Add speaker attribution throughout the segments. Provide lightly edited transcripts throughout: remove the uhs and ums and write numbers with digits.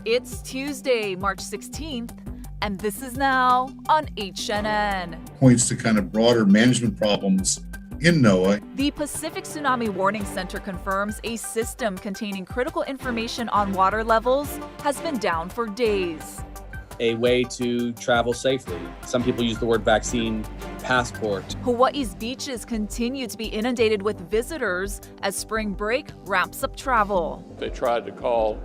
Speaker 1: It's Tuesday, March 16th, and this is now on HNN.
Speaker 2: Points to kind of broader management problems in NOAA.
Speaker 1: The Pacific Tsunami Warning Center confirms a system containing critical information on water levels has been down for days.
Speaker 3: A way to travel safely. Some people use the word vaccine passport.
Speaker 1: Hawaii's beaches continue to be inundated with visitors as spring break ramps up travel.
Speaker 4: They tried to call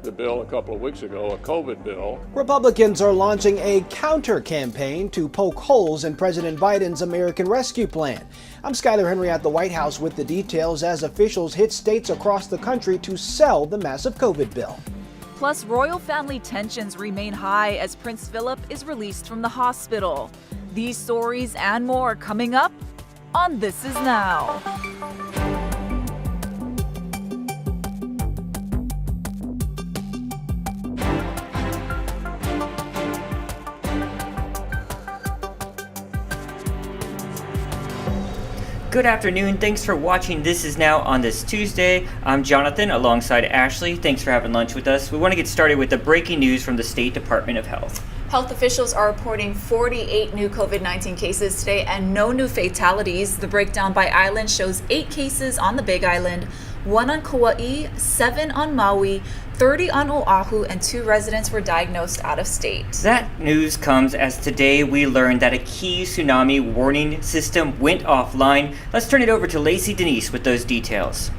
Speaker 4: the bill a couple of weeks ago a COVID bill.
Speaker 5: Republicans are launching a counter campaign to poke holes in President Biden's American Rescue Plan. I'm Skyler Henry at the White House with the details as officials hit states across the country to sell the massive COVID bill.
Speaker 1: Plus, royal family tensions remain high as Prince Philip is released from the hospital. These stories and more coming up on This Is Now.
Speaker 6: Good afternoon. Thanks for watching This Is Now on this Tuesday. I'm Jonathan alongside Ashley. Thanks for having lunch with us. We want to get started with the breaking news from the State Department of Health.
Speaker 1: Health officials are reporting 48 new COVID-19 cases today and no new fatalities. The breakdown by island shows 8 cases on the Big Island, 1 on Kauai, 7 on Maui, 30 on Oahu, and 2 residents were diagnosed out of state.
Speaker 6: That news comes as today we learned that a key tsunami warning system went offline. Let's turn it over to Lacey Denise with those details.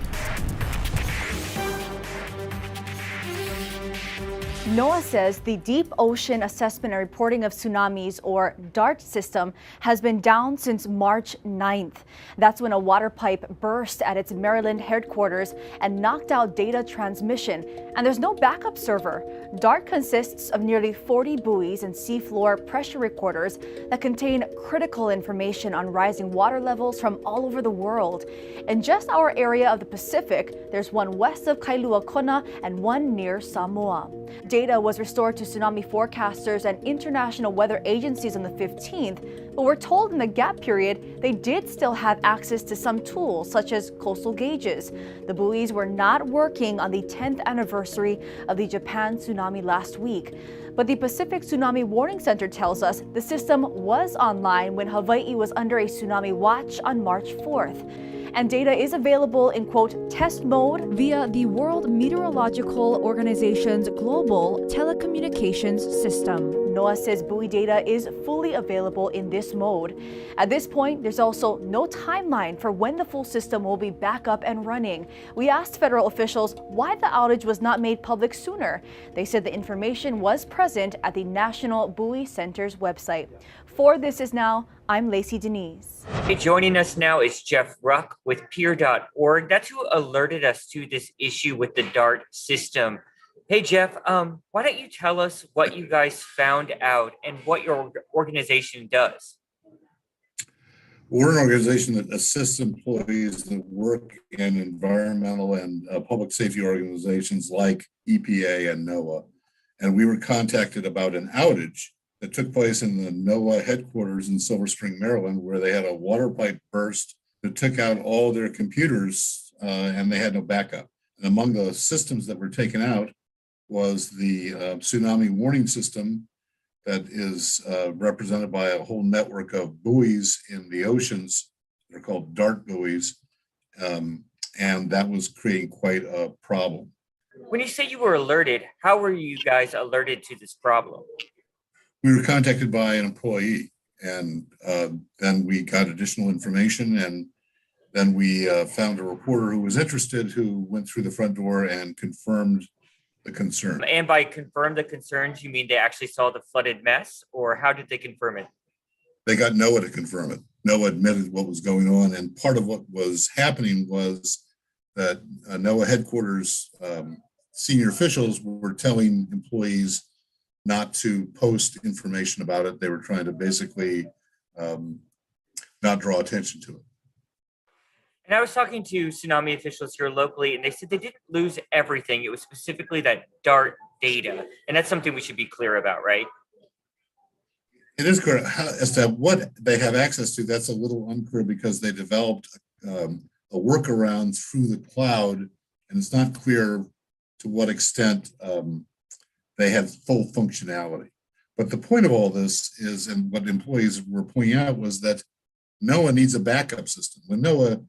Speaker 7: NOAA says the Deep Ocean Assessment and Reporting of Tsunamis, or DART system, has been down since March 9th. That's when a water pipe burst at its Maryland headquarters and knocked out data transmission. And there's no backup server. DART consists of nearly 40 buoys and seafloor pressure recorders that contain critical information on rising water levels from all over the world. In just our area of the Pacific, there's one west of Kailua Kona and one near Samoa. Data was restored to tsunami forecasters and international weather agencies on the 15th, but we're told in the gap period they did still have access to some tools such as coastal gauges. The buoys were not working on the 10th anniversary of the Japan tsunami last week. But the Pacific Tsunami Warning Center tells us the system was online when Hawaii was under a tsunami watch on March 4th. And data is available in, quote, test mode via the World Meteorological Organization's global telecommunications system. NOAA says buoy data is fully available in this mode. At this point, there's also no timeline for when the full system will be back up and running. We asked federal officials why the outage was not made public sooner. They said the information was present at the National Buoy Center's website. For This Is Now, I'm Lacey Denise.
Speaker 6: Hey, joining us now is Jeff Ruck with peer.org. That's who alerted us to this issue with the DART system. Hey, Jeff, why don't you tell us what you guys found out and what your organization does?
Speaker 2: We're an organization that assists employees that work in environmental and public safety organizations like EPA and NOAA. And we were contacted about an outage that took place in the NOAA headquarters in Silver Spring, Maryland, where they had a water pipe burst that took out all their computers and they had no backup. And among the systems that were taken out was the tsunami warning system that is represented by a whole network of buoys in the oceans. They're called DART buoys. And that was creating quite a problem.
Speaker 6: When you say you were alerted, how were you guys alerted to this problem?
Speaker 2: We were contacted by an employee, and then we got additional information, and then we found a reporter who was interested, who went through the front door and confirmed the concern.
Speaker 6: And by confirm the concerns, you mean they actually saw the flooded mess, or how did they confirm it?
Speaker 2: They got NOAA to confirm it. NOAA admitted what was going on, and part of what was happening was that NOAA headquarters senior officials were telling employees not to post information about it. They were trying to basically not draw attention to it.
Speaker 6: And I was talking to tsunami officials here locally, and they said they didn't lose everything. It was specifically that DART data. And that's something we should be clear about, right?
Speaker 2: It is clear. As to what they have access to, that's a little unclear because they developed a workaround through the cloud, and it's not clear to what extent they had full functionality. But the point of all this is, and what employees were pointing out, was that NOAA needs a backup system. When NOAA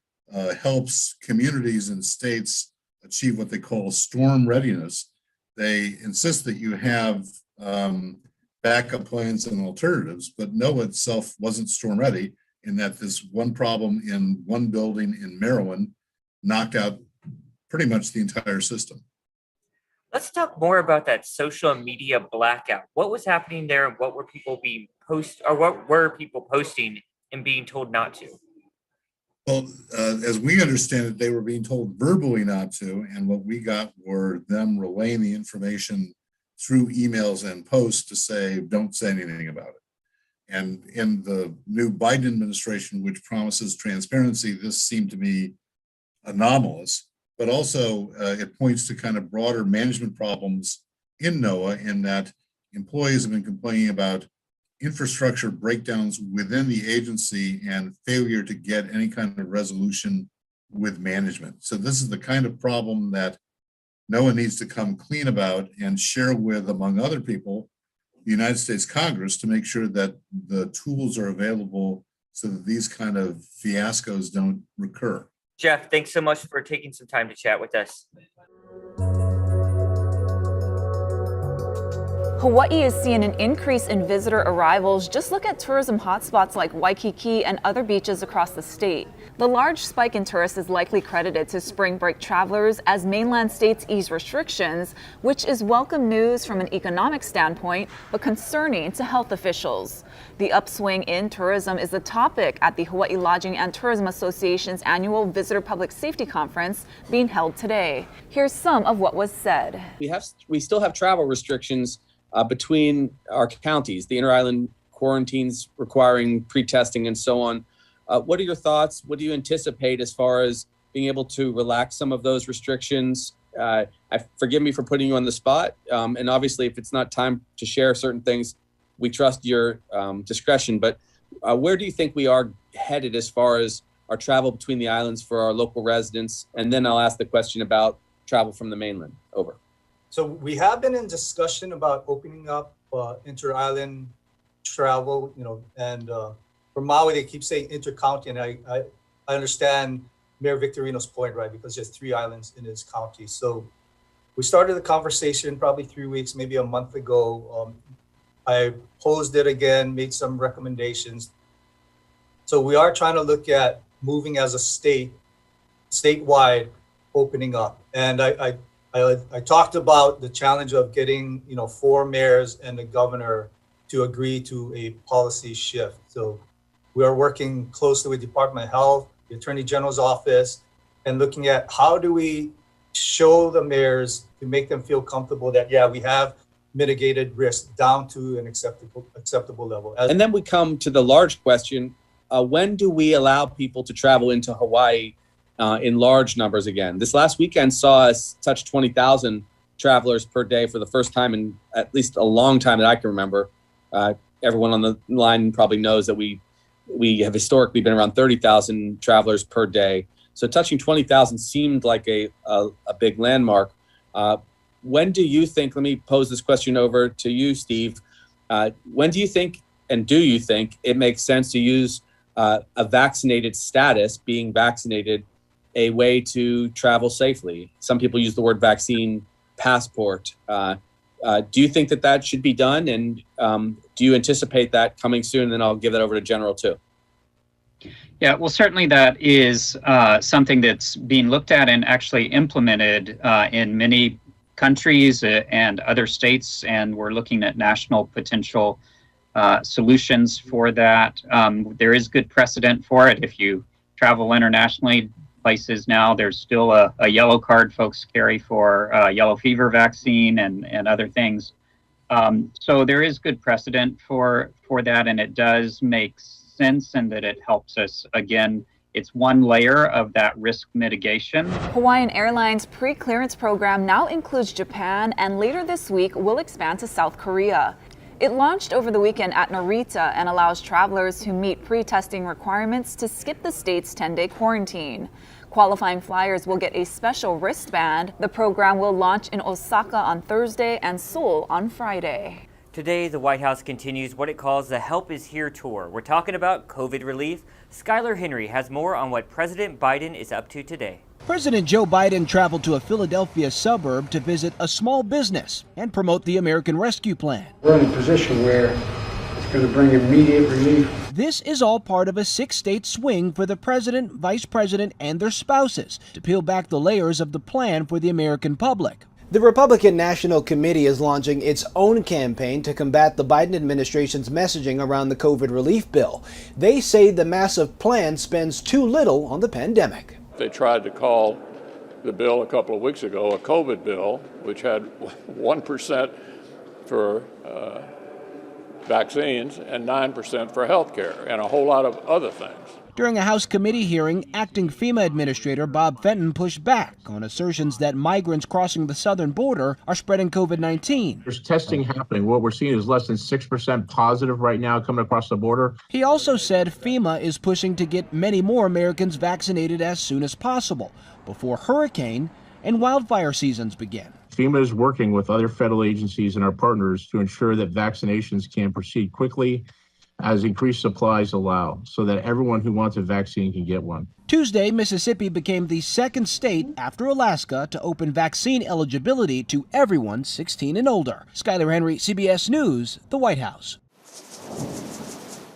Speaker 2: helps communities and states achieve what they call storm readiness, they insist that you have backup plans and alternatives, but NOAA itself wasn't storm ready, in that this one problem in one building in Maryland knocked out pretty much the entire system.
Speaker 6: Let's talk more about that social media blackout. What was happening there, and what were people posting and being told not to?
Speaker 2: Well, as we understand it, they were being told verbally not to, and what we got were them relaying the information through emails and posts to say, don't say anything about it. And in the new Biden administration, which promises transparency, this seemed to be anomalous, but also it points to kind of broader management problems in NOAA, in that employees have been complaining about infrastructure breakdowns within the agency and failure to get any kind of resolution with management. So this is the kind of problem that NOAA needs to come clean about and share with, among other people, the United States Congress, to make sure that the tools are available so that these kind of fiascos don't recur.
Speaker 6: Jeff, thanks so much for taking some time to chat with us.
Speaker 1: Hawaii is seeing an increase in visitor arrivals. Just look at tourism hotspots like Waikiki and other beaches across the state. The large spike in tourists is likely credited to spring break travelers as mainland states ease restrictions, which is welcome news from an economic standpoint, but concerning to health officials. The upswing in tourism is a topic at the Hawaii Lodging and Tourism Association's annual Visitor Public Safety Conference being held today. Here's some of what was said.
Speaker 3: We still have travel restrictions between our counties, the inter-island quarantines requiring pre-testing and so on. What are your thoughts? What do you anticipate as far as being able to relax some of those restrictions? Forgive me for putting you on the spot. And obviously, if it's not time to share certain things, we trust your discretion. But where do you think we are headed as far as our travel between the islands for our local residents? And then I'll ask the question about travel from the mainland. Over.
Speaker 8: So we have been in discussion about opening up inter-island travel, and for Maui, they keep saying inter-county, and I understand Mayor Victorino's point, right? Because there's 3 islands in his county. So we started the conversation probably 3 weeks, maybe a month ago. I posed it again, made some recommendations. So we are trying to look at moving as a statewide opening up. And I talked about the challenge of getting, 4 mayors and the governor to agree to a policy shift. So we are working closely with Department of Health, the Attorney General's office, and looking at how do we show the mayors to make them feel comfortable that, yeah, we have mitigated risk down to an acceptable level.
Speaker 3: And then we come to the large question, when do we allow people to travel into Hawaii in large numbers again? This last weekend saw us touch 20,000 travelers per day for the first time in at least a long time that I can remember. Everyone on the line probably knows that we have historically been around 30,000 travelers per day. So touching 20,000 seemed like a big landmark. When do you think, let me pose this question over to you, Steve. When do you think, and do you think it makes sense to use a vaccinated status, being vaccinated, a way to travel safely? Some people use the word vaccine passport. Do you think that should be done? And do you anticipate that coming soon? And then I'll give that over to General too.
Speaker 9: Yeah, well, certainly that is something that's being looked at and actually implemented in many countries and other states. And we're looking at national potential solutions for that. There is good precedent for it. If you travel internationally, places now, there's still a yellow card folks carry for yellow fever vaccine and other things. So there is good precedent for that, and it does make sense, and that it helps us. Again, it's one layer of that risk mitigation.
Speaker 1: Hawaiian Airlines pre-clearance program now includes Japan, and later this week will expand to South Korea. It launched over the weekend at Narita and allows travelers who meet pre-testing requirements to skip the state's 10-day quarantine. Qualifying flyers will get a special wristband. The program will launch in Osaka on Thursday and Seoul on Friday.
Speaker 6: Today, the White House continues what it calls the Help is Here tour. We're talking about COVID relief. Skylar Henry has more on what President Biden is up to today.
Speaker 5: President Joe Biden traveled to a Philadelphia suburb to visit a small business and promote the American Rescue Plan.
Speaker 10: We're in a position where it's going to bring immediate relief.
Speaker 5: This is all part of a 6-state swing for the president, vice president, and their spouses to peel back the layers of the plan for the American public. The Republican National Committee is launching its own campaign to combat the Biden administration's messaging around the COVID relief bill. They say the massive plan spends too little on the pandemic.
Speaker 4: They tried to call the bill a couple of weeks ago a COVID bill, which had 1% for vaccines and 9% for health care and a whole lot of other things.
Speaker 5: During a House committee hearing, acting FEMA Administrator Bob Fenton pushed back on assertions that migrants crossing the southern border are spreading COVID-19.
Speaker 11: There's testing happening. What we're seeing is less than 6% positive right now coming across the border.
Speaker 5: He also said FEMA is pushing to get many more Americans vaccinated as soon as possible before hurricane and wildfire seasons begin.
Speaker 11: FEMA is working with other federal agencies and our partners to ensure that vaccinations can proceed quickly as increased supplies allow, so that everyone who wants a vaccine can get one.
Speaker 5: Tuesday, Mississippi became the second state after Alaska to open vaccine eligibility to everyone 16 and older. Skylar Henry, CBS News, the White House.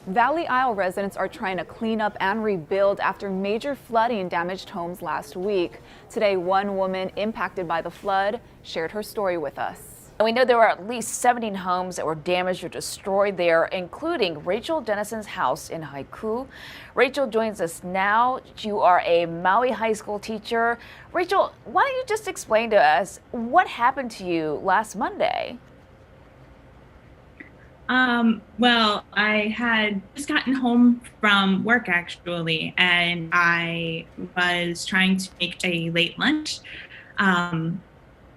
Speaker 1: Valley Isle residents are trying to clean up and rebuild after major flooding damaged homes last week. Today, one woman impacted by the flood shared her story with us.
Speaker 12: We know there were at least 17 homes that were damaged or destroyed there, including Rachel Dennison's house in Haiku. Rachel joins us now. You are a Maui high school teacher. Rachel, why don't you just explain to us what happened to you last Monday?
Speaker 13: Well, I had just gotten home from work actually, and I was trying to make a late lunch.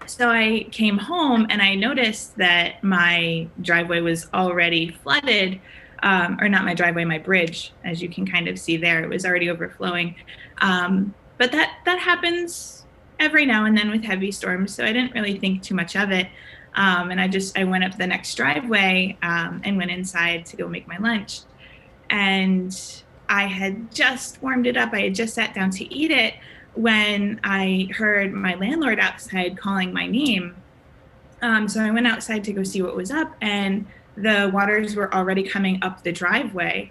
Speaker 13: So I came home and I noticed that my driveway was already flooded, or not my driveway, my bridge, as you can kind of see there, it was already overflowing. But that happens every now and then with heavy storms, so I didn't really think too much of it. And I went up the next driveway and went inside to go make my lunch. And I had just warmed it up. I had just sat down to eat it when I heard my landlord outside calling my name. So I went outside to go see what was up, and the waters were already coming up the driveway,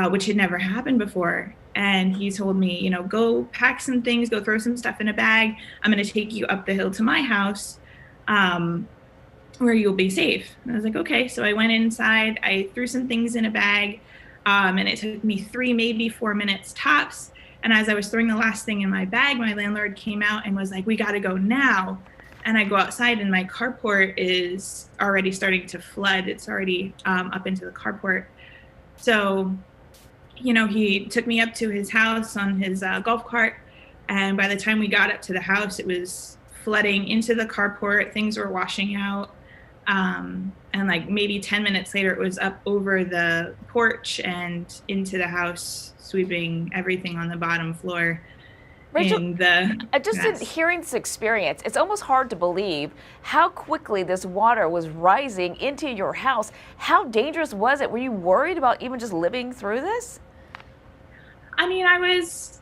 Speaker 13: which had never happened before. And he told me, go pack some things, go throw some stuff in a bag. I'm going to take you up the hill to my house where you'll be safe. And I was like, okay. So I went inside, I threw some things in a bag, and it took me 3, maybe 4 minutes tops. And as I was throwing the last thing in my bag, my landlord came out and was like, we got to go now. And I go outside and my carport is already starting to flood. It's already up into the carport. So, he took me up to his house on his golf cart. And by the time we got up to the house, it was flooding into the carport. Things were washing out. And like maybe 10 minutes later, it was up over the porch and into the house, sweeping everything on the bottom floor.
Speaker 12: Rachel, in hearing this experience, it's almost hard to believe how quickly this water was rising into your house. How dangerous was it? Were you worried about even just living through this?
Speaker 13: I mean, I was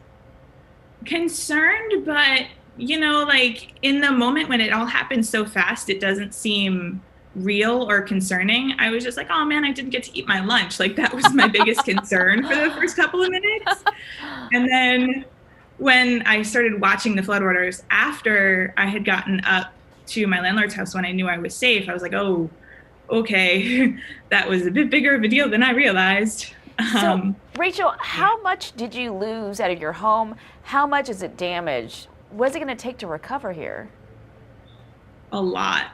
Speaker 13: concerned, but in the moment when it all happened so fast, it doesn't seem real or concerning. I was just like, oh man, I didn't get to eat my lunch. Like that was my biggest concern for the first couple of minutes. And then when I started watching the floodwaters after I had gotten up to my landlord's house, when I knew I was safe, I was like, oh, okay, that was a bit bigger of a deal than I realized.
Speaker 12: So, Rachel, how much did you lose out of your home? How much is it damaged? What's it going to take to recover here?
Speaker 13: A lot.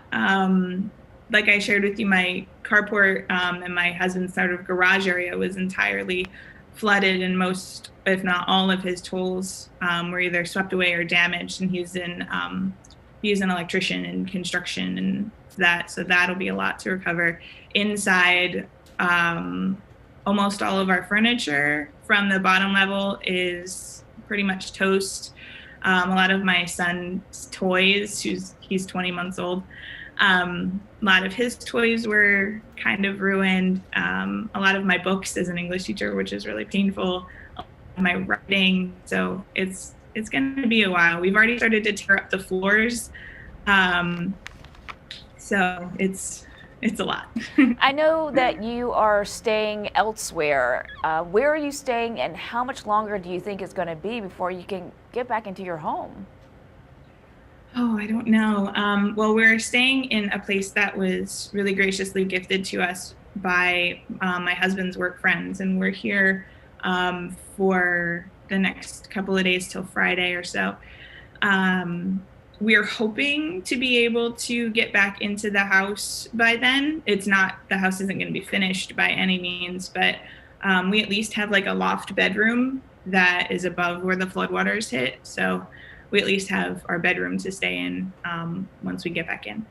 Speaker 13: Like I shared with you, my carport and my husband's sort of garage area was entirely flooded, and most, if not all, of his tools were either swept away or damaged. And he's an electrician in construction, and so that'll be a lot to recover. Inside, almost all of our furniture from the bottom level is pretty much toast. A lot of my son's toys, he's 20 months old. A lot of his toys were kind of ruined. A lot of my books as an English teacher, which is really painful. My writing, so it's going to be a while. We've already started to tear up the floors, so it's a lot.
Speaker 12: I know that you are staying elsewhere. Where are you staying, and how much longer do you think it's going to be before you can get back into your home?
Speaker 13: Oh, I don't know. Well, we're staying in a place that was really graciously gifted to us by my husband's work friends, and we're here for the next couple of days till Friday or so. We're hoping to be able to get back into the house by then. The house isn't going to be finished by any means, but we at least have like a loft bedroom that is above where the floodwaters hit. So we at least have our bedroom to stay in once we get back in.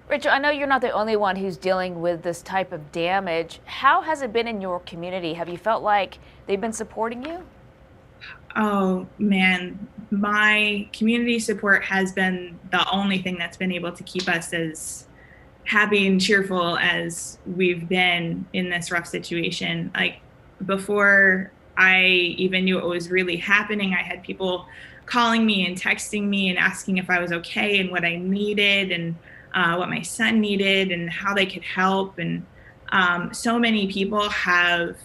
Speaker 12: Rachel, I know you're not the only one who's dealing with this type of damage. How has it been in your community? Have you felt like they've been supporting you?
Speaker 13: Oh man, my community support has been the only thing that's been able to keep us as happy and cheerful as we've been in this rough situation. Like before I even knew what was really happening, I had people calling me and texting me and asking if I was okay and what I needed and what my son needed and how they could help. And so many people have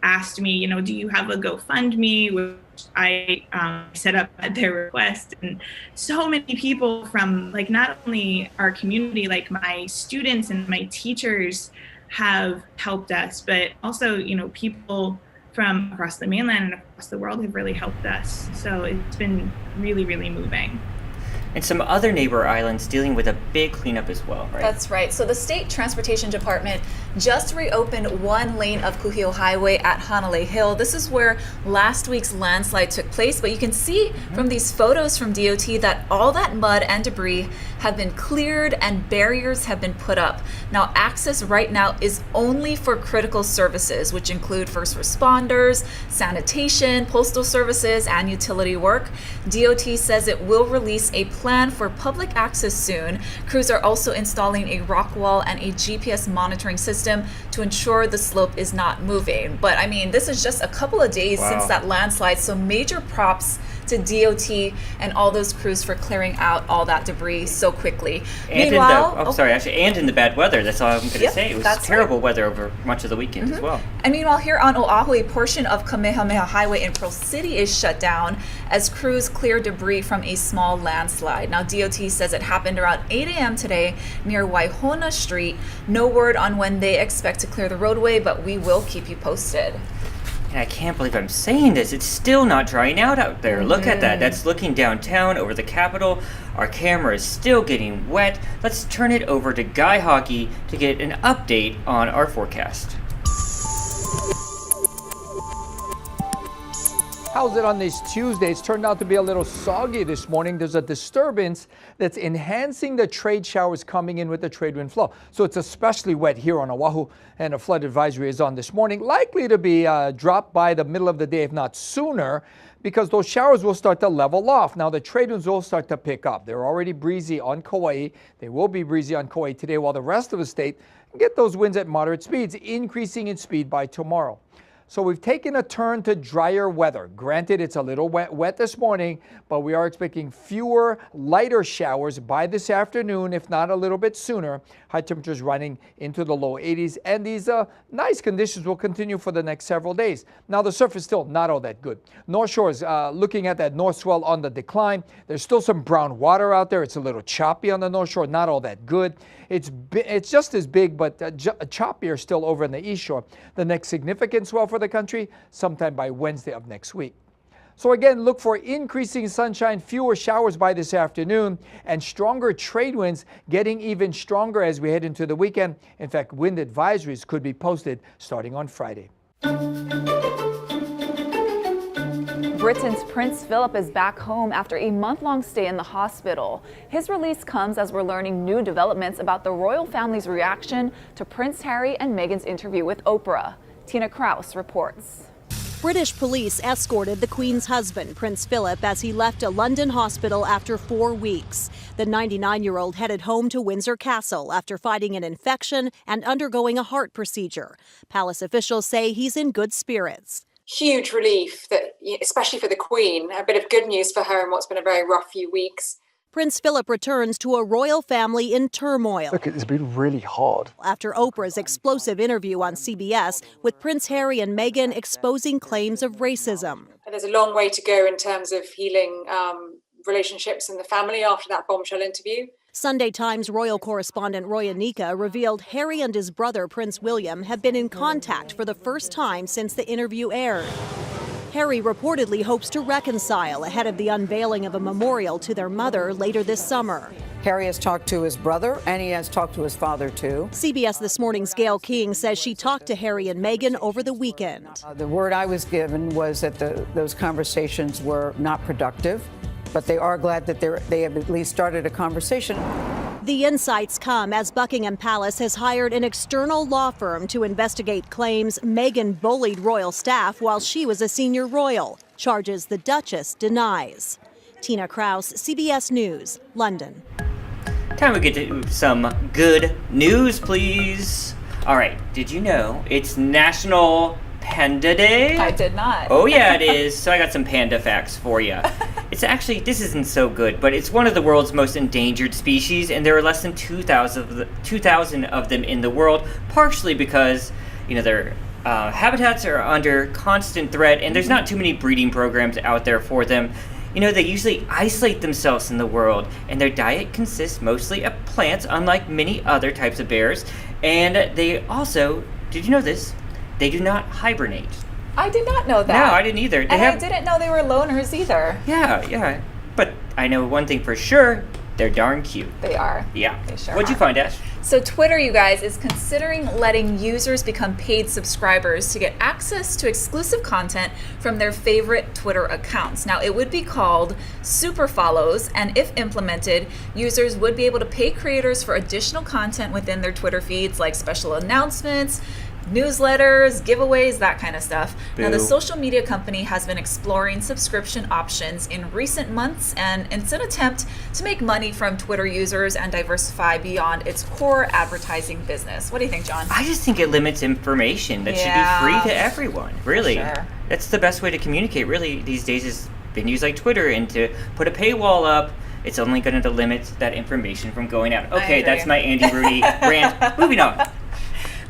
Speaker 13: asked me, do you have a GoFundMe, which I set up at their request. And so many people from like not only our community, like my students and my teachers have helped us, but also, people from across the mainland and across the world have really helped us. So it's been really, really moving.
Speaker 6: And some other neighbor islands dealing with a big cleanup as well, right?
Speaker 1: That's right. So the State Transportation Department just reopened one lane of Kuhio Highway at Hanalei Hill. This is where last week's landslide took place, but you can see from these photos from DOT that all that mud and debris have been cleared and barriers have been put up. Now, access right now is only for critical services, which include first responders, sanitation, postal services, and utility work. DOT says it will release a plan for public access soon. Crews are also installing a rock wall and a GPS monitoring system to ensure the slope is not moving. But I mean, this is just a couple of days since that landslide, so major props to DOT and all those crews for clearing out all that debris so quickly.
Speaker 6: And and in the bad weather. That's all I'm going to say. It was terrible weather over much of the weekend as well.
Speaker 1: And meanwhile, here on Oahu, a portion of Kamehameha Highway in Pearl City is shut down as crews clear debris from a small landslide. Now, DOT says it happened around 8 a.m. today near Waihona Street. No word on when they expect to clear the roadway, but we will keep you posted.
Speaker 6: And I can't believe I'm saying this. It's still not drying out there. Look at that. That's looking downtown over the Capitol. Our camera is still getting wet. Let's turn it over to Guy Hockey to get an update on our forecast.
Speaker 14: How's it on this Tuesday? It's turned out to be a little soggy this morning. There's a disturbance that's enhancing the trade showers coming in with the trade wind flow. So it's especially wet here on Oahu, and a flood advisory is on this morning. Likely to be dropped by the middle of the day, if not sooner, because those showers will start to level off. Now the trade winds will start to pick up. They're already breezy on Kauai. They will be breezy on Kauai today, while the rest of the state get those winds at moderate speeds, increasing in speed by tomorrow. So we've taken a turn to drier weather. Granted, it's a little wet this morning, but we are expecting fewer, lighter showers by this afternoon, if not a little bit sooner. High temperatures running into the low 80s, and these nice conditions will continue for the next several days. Now, the surface still not all that good. North Shore is looking at that north swell on the decline. There's still some brown water out there. It's a little choppy on the North Shore, not all that good. It's just as big, but choppier still over in the East Shore. The next significant swell for the country sometime by Wednesday of next week. So again, look for increasing sunshine, fewer showers by this afternoon, and stronger trade winds getting even stronger as we head into the weekend. In fact, wind advisories could be posted starting on Friday.
Speaker 7: Britain's Prince Philip is back home after a month-long stay in the hospital. His release comes as we're learning new developments about the royal family's reaction to Prince Harry and Meghan's interview with Oprah. Tina Kraus reports.
Speaker 15: British police escorted the Queen's husband, Prince Philip, as he left a London hospital after 4 weeks. The 99-year-old headed home to Windsor Castle after fighting an infection and undergoing a heart procedure. Palace officials say he's in good spirits.
Speaker 16: Huge relief, that, especially for the Queen, a bit of good news for her in what's been a very rough few weeks.
Speaker 15: Prince Philip returns to a royal family in turmoil.
Speaker 17: Look, it's been really hard.
Speaker 15: After Oprah's explosive interview on CBS with Prince Harry and Meghan exposing claims of racism.
Speaker 16: There's a long way to go in terms of healing relationships in the family after that bombshell interview.
Speaker 15: Sunday Times royal correspondent Roya Nika revealed Harry and his brother Prince William have been in contact for the first time since the interview aired. Harry reportedly hopes to reconcile ahead of the unveiling of a memorial to their mother later this summer.
Speaker 18: Harry has talked to his brother, and he has talked to his father, too.
Speaker 15: CBS This Morning's Gayle King says she talked to Harry and Meghan over the weekend.
Speaker 18: The word I was given was that those conversations were not productive, but they are glad that they have at least started a conversation.
Speaker 15: The insights come as Buckingham Palace has hired an external law firm to investigate claims Meghan bullied royal staff while she was a senior royal, charges the Duchess denies. Tina Kraus, CBS News, London.
Speaker 6: Time we get to some good news, please. All right, did you know it's National Panda Day?
Speaker 1: I did not.
Speaker 6: Oh yeah, it is. So I got some panda facts for you. It's actually, this isn't so good, but it's one of the world's most endangered species, and there are less than 2,000 of them in the world, partially because, their habitats are under constant threat, and there's not too many breeding programs out there for them. They usually isolate themselves in the world, and their diet consists mostly of plants, unlike many other types of bears. And they also, did you know this? They do not hibernate.
Speaker 1: I did not know that.
Speaker 6: No, I didn't either.
Speaker 1: I didn't know they were loners either.
Speaker 6: Yeah. But I know one thing for sure. They're darn cute.
Speaker 1: They are.
Speaker 6: Yeah.
Speaker 1: They sure
Speaker 6: What'd you find, Ash?
Speaker 1: So Twitter, you guys, is considering letting users become paid subscribers to get access to exclusive content from their favorite Twitter accounts. Now, it would be called super follows, and if implemented, users would be able to pay creators for additional content within their Twitter feeds, like special announcements, newsletters, giveaways, that kind of stuff.
Speaker 6: Boo.
Speaker 1: Now, the social media company has been exploring subscription options in recent months, and it's an attempt to make money from Twitter users and diversify beyond its core advertising business. What do you think, John?
Speaker 6: I just think it limits information that should be free to everyone. Really.
Speaker 1: Sure.
Speaker 6: That's the best way to communicate, really, these days is venues like Twitter, and to put a paywall up, it's only going to limit that information from going out. Okay, that's my Andy Rudy rant. Moving on.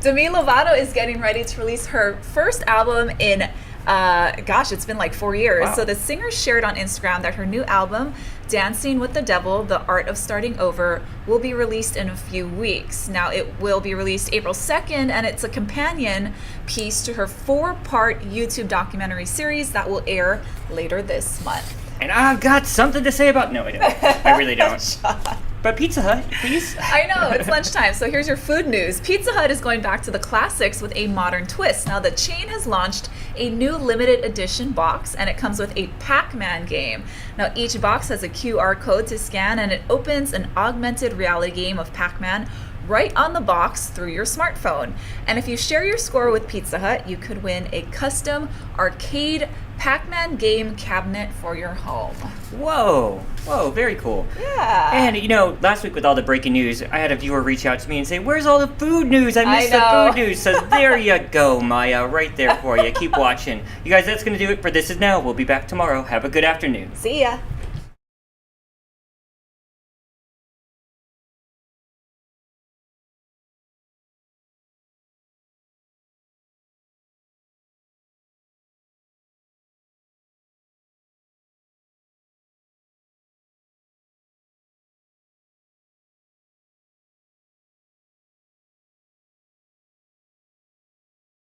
Speaker 1: Demi Lovato is getting ready to release her first album in, it's been like 4 years.
Speaker 6: Wow.
Speaker 1: So the singer shared on Instagram that her new album, Dancing with the Devil, The Art of Starting Over, will be released in a few weeks. Now, it will be released April 2nd, and it's a companion piece to her 4-part YouTube documentary series that will air later this month.
Speaker 6: And I've got something to say about... No, I don't. I really don't. But Pizza Hut, please.
Speaker 1: I know, it's lunchtime, so here's your food news. Pizza Hut is going back to the classics with a modern twist. Now, the chain has launched a new limited edition box, and it comes with a Pac-Man game. Now, each box has a QR code to scan, and it opens an augmented reality game of Pac-Man right on the box through your smartphone. And if you share your score with Pizza Hut, you could win a custom arcade Pac-Man game cabinet for your home.
Speaker 6: Whoa, very cool.
Speaker 1: Yeah.
Speaker 6: And last week with all the breaking news, I had a viewer reach out to me and say, "Where's all the food news? I missed the food news." So there you go, Maya, right there for you. Keep watching. You guys, that's going to do it for This Is Now. We'll be back tomorrow. Have a good afternoon.
Speaker 1: See ya.